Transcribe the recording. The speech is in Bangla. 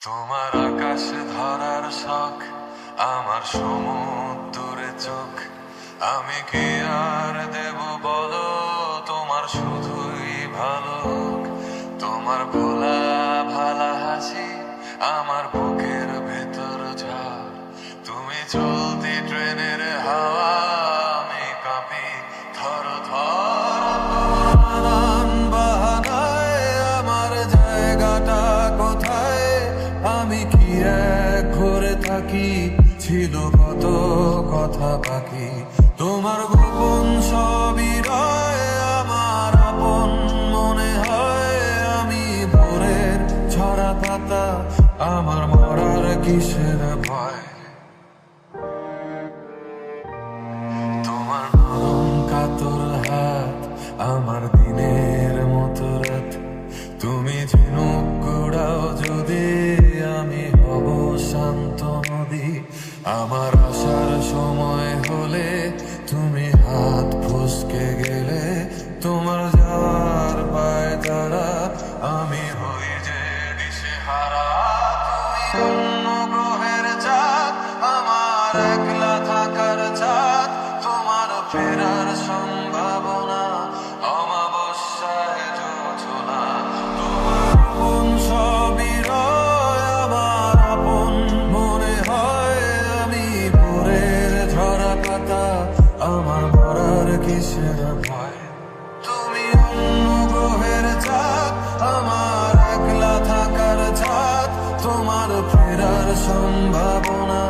তোমার আকাশে ধরার শখ, আমার সমুদ্রে চোখ। আমি কি আর দেব বলো, তোমার শুধুই ভালো হোক। তোমার ভোলা ভালা হাসি আমার বুকের ভেতর ঝড়। তুমি চলতি ট্রেনের হাওয়া, আমি কাঁপি থর থর। নানান বাহানায় আমার জায়গাটা কোথায়, আমি কি এক ঘরে থাকি, ছিল কত কথা বাকি। তোমার গোপন সবই রয় আমার আপন মনে হয়। আমি ভোরের ঝরা পাতা, আমার মরার কিসের ভয়। তোমার নরম কাতর হাত আমার দিনের মতো রাত। তুমি ঝিনুক কুড়াও যদি, আমি হব শান্ত নদী। আমার আসার সময় হলে তুমি হাত ফসকে গেলে, তোমার যাওয়ার পায় তারা, আমি হই যে দিশেহারা। তুমি অন্য গ্রহের চাঁদ, আমার একলা থাকার চাঁদ। তোমার ফেরার সম্ভাবনা অমাবস্যায় জোছনা। তোমার আপন সবই রয় আমার আপন মনে হয়। আমি ভোরের ঝরা পাতা, আমার মরার কিসের ভয়। তুমি অন্য গ্রহের চাঁদ, আমার একলা থাকার চাঁদ। তোমার ফেরার সম্ভাবনা